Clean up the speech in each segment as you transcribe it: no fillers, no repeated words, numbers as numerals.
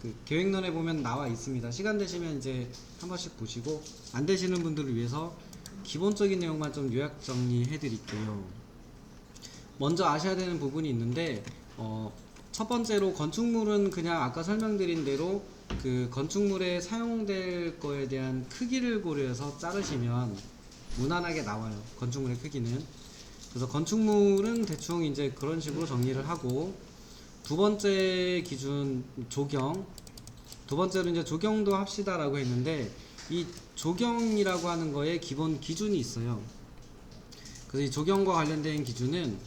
그 계획론에 보면 나와 있습니다. 시간 되시면 이제 한 번씩 보시고, 안 되시는 분들을 위해서 기본적인 내용만 좀 요약 정리해 드릴게요. 먼저 아셔야 되는 부분이 있는데, 첫 번째로 건축물은 그냥 아까 설명드린 대로 그 건축물에 사용될 거에 대한 크기를 고려해서 자르시면 무난하게 나와요. 건축물의 크기는. 그래서 건축물은 대충 이제 그런 식으로 정리를 하고, 두 번째 기준 조경. 두 번째로 이제 조경도 합시다라고 했는데, 이 조경이라고 하는 거에 기본 기준이 있어요. 그래서 이 조경과 관련된 기준은,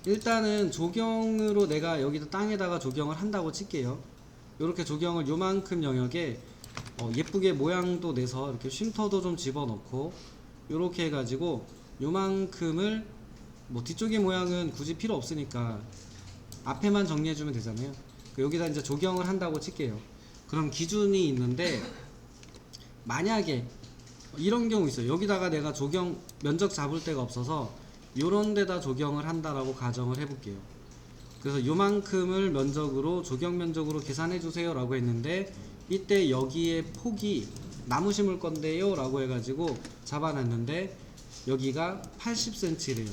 일단은 조경으로 내가 여기다 땅에다가 조경을 한다고 칠게요. 이렇게 조경을 요만큼 영역에 예쁘게 모양도 내서 이렇게 쉼터도 좀 집어넣고, 요렇게 해가지고 요만큼을, 뭐 뒤쪽의 모양은 굳이 필요 없으니까 앞에만 정리해주면 되잖아요. 여기다 이제 조경을 한다고 칠게요. 그럼 기준이 있는데, 만약에 이런 경우 있어요. 여기다가 내가 조경 면적 잡을 데가 없어서 요런 데다 조경을 한다라고 가정을 해볼게요. 그래서 요만큼을 면적으로 조경 면적으로 계산해 주세요 라고 했는데, 이때 여기에 폭이 나무 심을 건데요 라고 해가지고 잡아놨는데 여기가 80cm래요.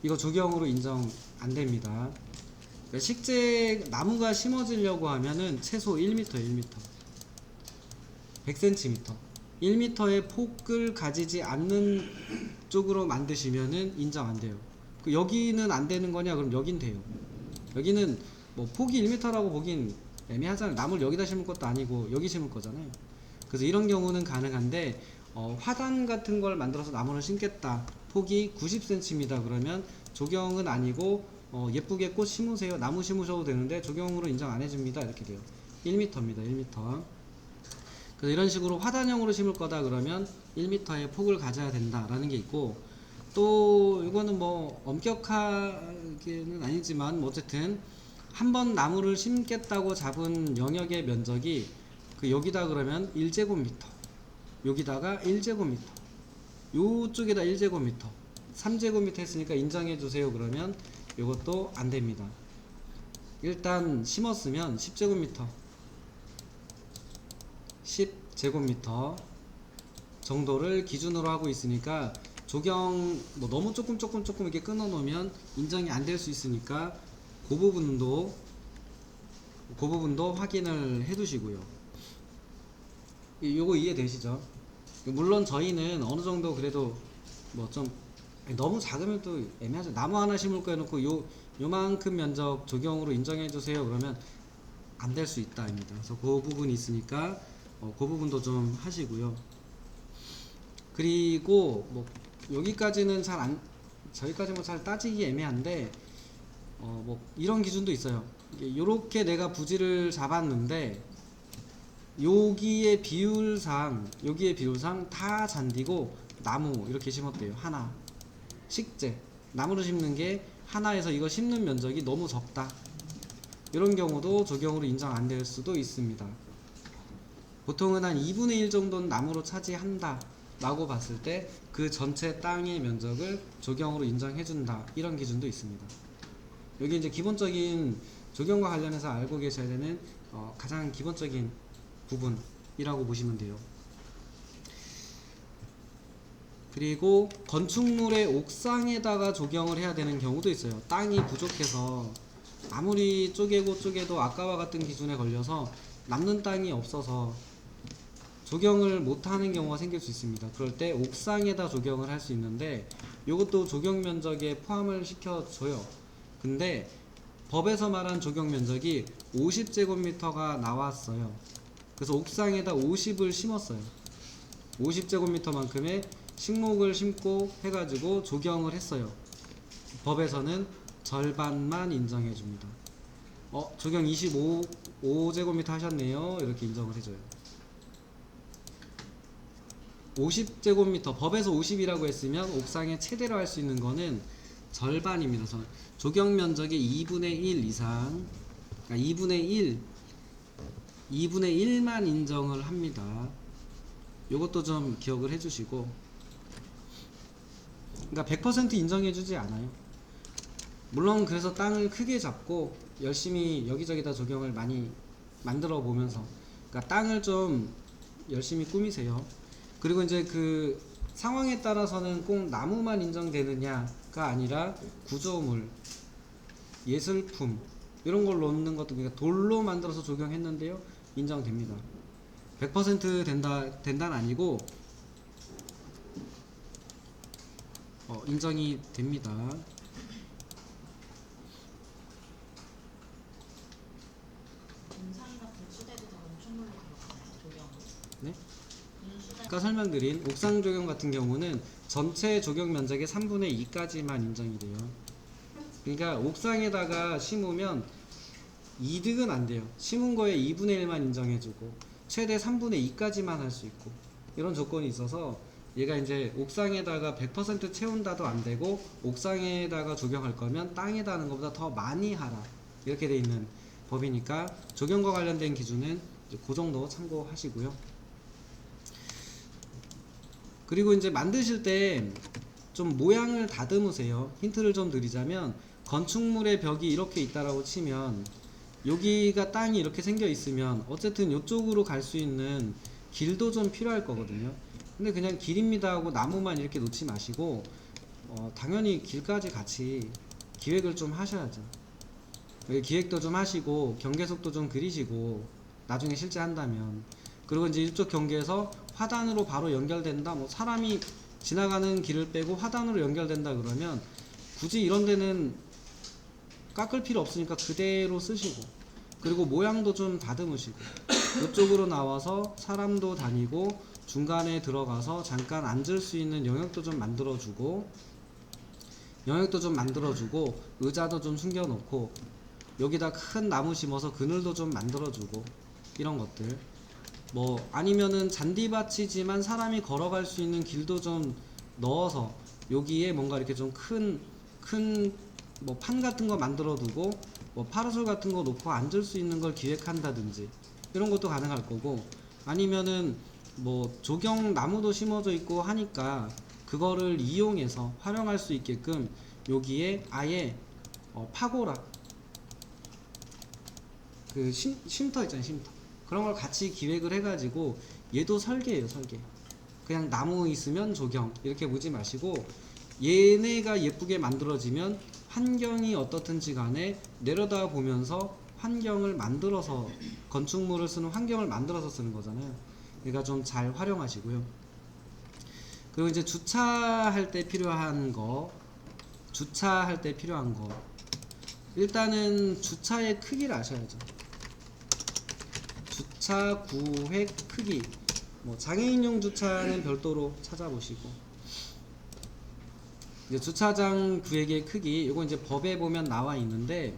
이거 조경으로 인정 안됩니다. 그러니까 실제 나무가 심어지려고 하면은 최소 1m, 100cm, 1m의 폭을 가지지 않는 쪽으로 만드시면은 인정 안 돼요. 여기는 안 되는 거냐? 그럼 여긴 돼요. 여기는 뭐 폭이 1m라고 보긴 애매하잖아요. 나무를 여기다 심을 것도 아니고 여기 심을 거잖아요. 그래서 이런 경우는 가능한데, 화단 같은 걸 만들어서 나무를 심겠다. 폭이 90cm입니다. 그러면 조경은 아니고 예쁘게 꽃 심으세요. 나무 심으셔도 되는데 조경으로 인정 안 해줍니다. 이렇게 돼요. 1m입니다. 1m. 그래서 이런 식으로 화단형으로 심을 거다 그러면 1m의 폭을 가져야 된다라는 게 있고, 또 이거는 뭐 엄격하게는 아니지만 뭐 어쨌든 한번 나무를 심겠다고 잡은 영역의 면적이 여기다 그러면 1제곱미터, 여기다가 1제곱미터, 요쪽에다 1제곱미터, 3제곱미터 했으니까 인정해 주세요 그러면 이것도 안 됩니다. 일단 심었으면 10제곱미터, 10제곱미터 정도를 기준으로 하고 있으니까, 조경 뭐 너무 조금 이렇게 끊어 놓으면 인정이 안 될 수 있으니까 그 부분도 확인을 해 두시고요. 요거 이해되시죠? 물론 저희는 어느 정도 그래도 뭐 좀 너무 작으면 또 애매하죠. 나무 하나 심을 거 해놓고 요만큼 면적 조경으로 인정해 주세요 그러면 안 될 수 있다입니다. 그래서 그 부분이 있으니까 그 부분도 좀 하시고요. 그리고 뭐 여기까지는 저희까지 뭐 잘 따지기 애매한데, 뭐 이런 기준도 있어요. 요렇게 내가 부지를 잡았는데 여기에 비율상 다 잔디고 나무 이렇게 심었대요. 하나 식재 나무를 심는 게 하나에서 이거 심는 면적이 너무 적다. 이런 경우도 조경으로 인정 안 될 수도 있습니다. 보통은 한 2분의 1 정도는 나무로 차지한다 라고 봤을 때 그 전체 땅의 면적을 조경으로 인정해준다, 이런 기준도 있습니다. 여기 이제 기본적인 조경과 관련해서 알고 계셔야 되는 가장 기본적인 부분이라고 보시면 돼요. 그리고 건축물의 옥상에다가 조경을 해야 되는 경우도 있어요. 땅이 부족해서 아무리 쪼개도 아까와 같은 기준에 걸려서 남는 땅이 없어서 조경을 못하는 경우가 생길 수 있습니다. 그럴 때 옥상에다 조경을 할 수 있는데, 이것도 조경 면적에 포함을 시켜줘요. 근데 법에서 말한 조경 면적이 50제곱미터가 나왔어요. 그래서 옥상에다 50을 심었어요. 50제곱미터만큼의 식목을 심고 해가지고 조경을 했어요. 법에서는 절반만 인정해줍니다. 조경 25제곱미터 하셨네요 이렇게 인정을 해줘요. 50제곱미터, 법에서 50이라고 했으면 옥상에 최대로 할 수 있는 거는 절반입니다. 조경 면적의 2분의 1 이상, 그러니까 2분의 1만 인정을 합니다. 요것도 좀 기억을 해주시고, 그러니까 100% 인정해주지 않아요. 물론 그래서 땅을 크게 잡고 열심히 여기저기다 조경을 많이 만들어 보면서, 그러니까 땅을 좀 열심히 꾸미세요. 그리고 이제 그 상황에 따라서는 꼭 나무만 인정되느냐가 아니라 구조물, 예술품 이런 걸 넣는 것도, 그러니까 돌로 만들어서 조경했는데요, 인정됩니다. 100% 된다는 아니고 인정이 됩니다. 인상이나 분수대도 다 건축물로 들어가나요? 조경은? 네? 분수대. 아까 설명드린 옥상 조경 같은 경우는 전체 조경 면적의 3분의 2까지만 인정이 돼요. 그러니까 옥상에다가 심으면 이득은 안 돼요. 심은 거에 2분의 1만 인정해주고 최대 3분의 2까지만 할 수 있고, 이런 조건이 있어서 얘가 이제 옥상에다가 100% 채운다도 안 되고, 옥상에다가 조경할 거면 땅에다 하는 것보다 더 많이 하라, 이렇게 돼 있는 법이니까 조경과 관련된 기준은 이제 그 정도 참고하시고요. 그리고 이제 만드실 때 좀 모양을 다듬으세요. 힌트를 좀 드리자면, 건축물의 벽이 이렇게 있다라고 치면 여기가 땅이 이렇게 생겨 있으면 어쨌든 이쪽으로 갈 수 있는 길도 좀 필요할 거거든요. 근데 그냥 길입니다 하고 나무만 이렇게 놓지 마시고 당연히 길까지 같이 기획을 좀 하셔야죠. 기획도 좀 하시고 경계석도 좀 그리시고, 나중에 실제 한다면. 그리고 이제 이쪽 경계에서 화단으로 바로 연결된다, 뭐 사람이 지나가는 길을 빼고 화단으로 연결된다 그러면 굳이 이런 데는 깎을 필요 없으니까 그대로 쓰시고, 그리고 모양도 좀 다듬으시고, 이쪽으로 나와서 사람도 다니고 중간에 들어가서 잠깐 앉을 수 있는 영역도 좀 만들어주고, 의자도 좀 숨겨놓고, 여기다 큰 나무 심어서 그늘도 좀 만들어주고, 이런 것들. 뭐 아니면은 잔디밭이지만 사람이 걸어갈 수 있는 길도 좀 넣어서 여기에 뭔가 이렇게 좀 큰 뭐 판 같은 거 만들어 두고, 뭐 파라솔 같은 거 놓고 앉을 수 있는 걸 기획한다든지, 이런 것도 가능할 거고, 아니면은 뭐 조경 나무도 심어져 있고 하니까 그거를 이용해서 활용할 수 있게끔 여기에 아예 파고라, 그 쉼터 있잖아요, 쉼터. 그런 걸 같이 기획을 해가지고, 얘도 설계예요, 설계. 그냥 나무 있으면 조경 이렇게 보지 마시고, 얘네가 예쁘게 만들어지면 환경이 어떻든지 간에 내려다 보면서 환경을 만들어서, 건축물을 쓰는 환경을 만들어서 쓰는 거잖아요. 그러니까 좀 잘 활용하시고요. 그리고 이제 주차할 때 필요한 거, 일단은 주차의 크기를 아셔야죠. 주차 구획 크기, 뭐 장애인용 주차는 별도로 찾아보시고, 이제 주차장 구획의 크기, 이거 이제 법에 보면 나와 있는데,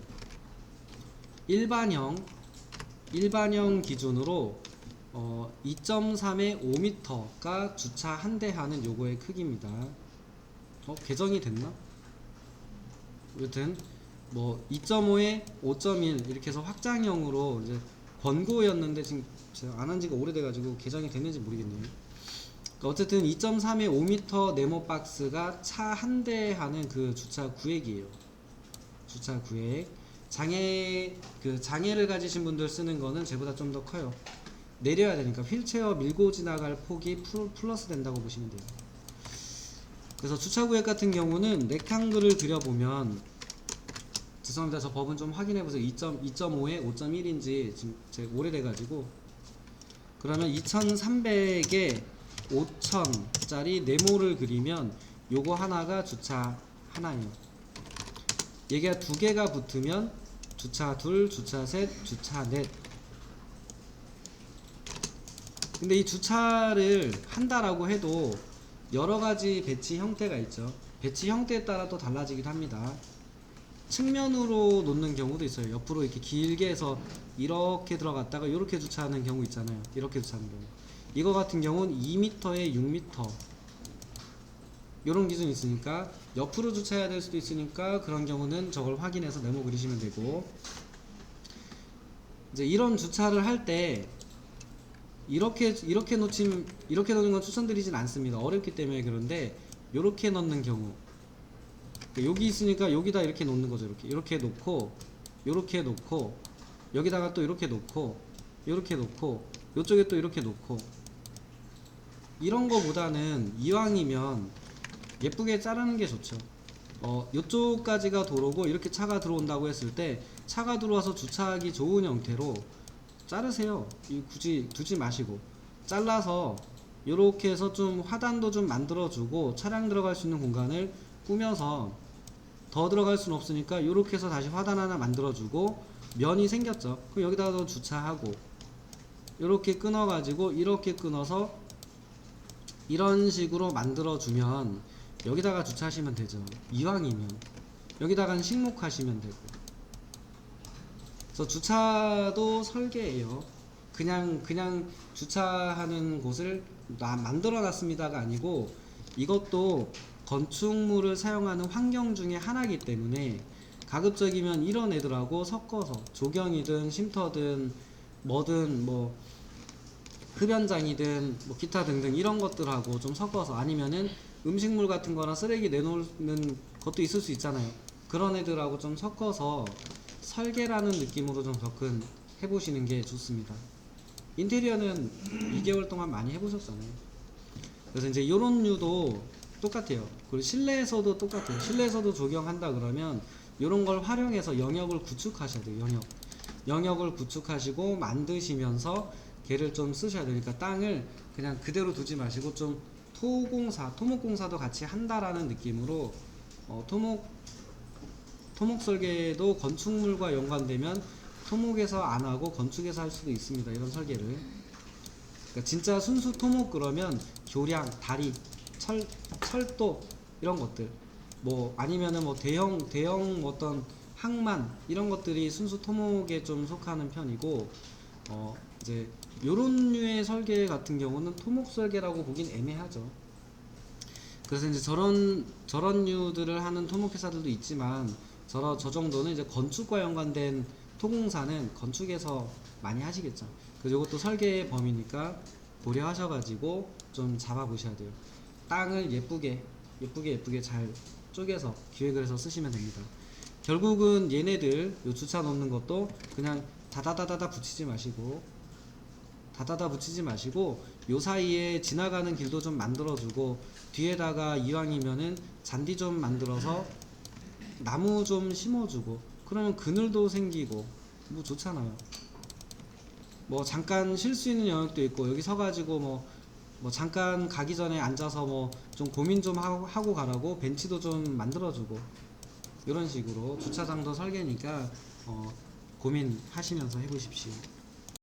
일반형 기준으로 2.3에 5m가 주차 한 대 하는 요거의 크기입니다. 개정이 됐나? 여튼 뭐 2.5에 5.1 이렇게 해서 확장형으로 이제 권고였는데, 지금 제가 안 한 지가 오래돼가지고 개정이 됐는지 모르겠네요. 어쨌든 2.3에 5m 네모 박스가 차 한 대 하는 그 주차 구획이에요. 주차 구획. 장애를 가지신 분들 쓰는 거는 쟤보다 좀 더 커요. 내려야 되니까 휠체어 밀고 지나갈 폭이 플러스 된다고 보시면 돼요. 그래서 주차 구획 같은 경우는 렉탱글을 그려보면, 죄송합니다, 저 법은 좀 확인해보세요. 2.5에 5.1인지 지금 제가 오래돼가지고. 그러면 2300에 5000짜리 네모를 그리면 요거 하나가 주차 하나예요. 얘가 두 개가 붙으면 주차 둘, 주차 셋, 주차 넷. 근데 이 주차를 한다라고 해도 여러가지 배치 형태가 있죠. 배치 형태에 따라 또 달라지기도 합니다. 측면으로 놓는 경우도 있어요. 옆으로 이렇게 길게 해서 이렇게 들어갔다가 이렇게 주차하는 경우 있잖아요. 이렇게 주차하는 경우. 이거 같은 경우는 2m에 6m 이런 기준이 있으니까, 옆으로 주차해야 될 수도 있으니까 그런 경우는 저걸 확인해서 네모 그리시면 되고, 이제 이런 주차를 할 때 이렇게 놓는 건 추천드리진 않습니다. 어렵기 때문에. 그런데 이렇게 넣는 경우, 여기 있으니까 여기다 이렇게 놓는 거죠. 이렇게 놓고 요렇게 놓고 여기다가 또 이렇게 놓고 요렇게 놓고 요쪽에 또 이렇게 놓고 이런 거보다는 이왕이면 예쁘게 자르는 게 좋죠. 요쪽까지가 도로고 이렇게 차가 들어온다고 했을 때 차가 들어와서 주차하기 좋은 형태로 자르세요. 굳이 두지 마시고 잘라서 요렇게 해서 좀 화단도 좀 만들어주고 차량 들어갈 수 있는 공간을 꾸며서 더 들어갈 수는 없으니까 요렇게 해서 다시 화단 하나 만들어주고 면이 생겼죠. 그럼 여기다가 주차하고 요렇게 끊어가지고 이렇게 끊어서 이런 식으로 만들어주면 여기다가 주차하시면 되죠. 이왕이면 여기다가 식목하시면 되고. 그래서 주차도 설계예요. 그냥 주차하는 곳을 만들어 놨습니다가 아니고 이것도 건축물을 사용하는 환경 중에 하나이기 때문에 가급적이면 이런 애들하고 섞어서 조경이든 쉼터든 뭐든 뭐 흡연장이든 뭐 기타 등등 이런 것들하고 좀 섞어서 아니면은 음식물 같은 거나 쓰레기 내놓는 것도 있을 수 있잖아요. 그런 애들하고 좀 섞어서 설계라는 느낌으로 좀 접근해 보시는 게 좋습니다. 인테리어는 2개월 동안 많이 해보셨잖아요. 그래서 이제 이런 류도 똑같아요. 그리고 실내에서도 똑같아요. 실내에서도 조경한다 그러면 이런 걸 활용해서 영역을 구축하셔야 돼요. 영역을 구축하시고 만드시면서 걔를 좀 쓰셔야 되니까 땅을 그냥 그대로 두지 마시고 좀 토목공사도 같이 한다라는 느낌으로 토목 설계도 건축물과 연관되면 토목에서 안 하고 건축에서 할 수도 있습니다. 이런 설계를. 그러니까 진짜 순수 토목 그러면 교량, 다리, 철도 이런 것들. 뭐 아니면은 뭐 대형 어떤 항만 이런 것들이 순수 토목에 좀 속하는 편이고 이제 요런 류의 설계 같은 경우는 토목 설계라고 보긴 애매하죠. 그래서 이제 저런 류들을 하는 토목 회사들도 있지만 저 정도는 이제 건축과 연관된 토공사는 건축에서 많이 하시겠죠. 그래서 이것도 설계의 범위니까 고려하셔가지고 좀 잡아보셔야 돼요. 땅을 예쁘게 잘 쪼개서 기획을 해서 쓰시면 됩니다. 결국은 얘네들 요 주차 놓는 것도 그냥 다다다다다 붙이지 마시고 요 사이에 지나가는 길도 좀 만들어주고 뒤에다가 이왕이면은 잔디 좀 만들어서 나무 좀 심어주고 그러면 그늘도 생기고 뭐 좋잖아요. 뭐 잠깐 쉴 수 있는 영역도 있고 여기 서가지고 뭐 잠깐 가기 전에 앉아서 뭐 좀 고민 좀 하고 가라고 벤치도 좀 만들어주고 이런 식으로 주차장도 설계니까 고민하시면서 해보십시오.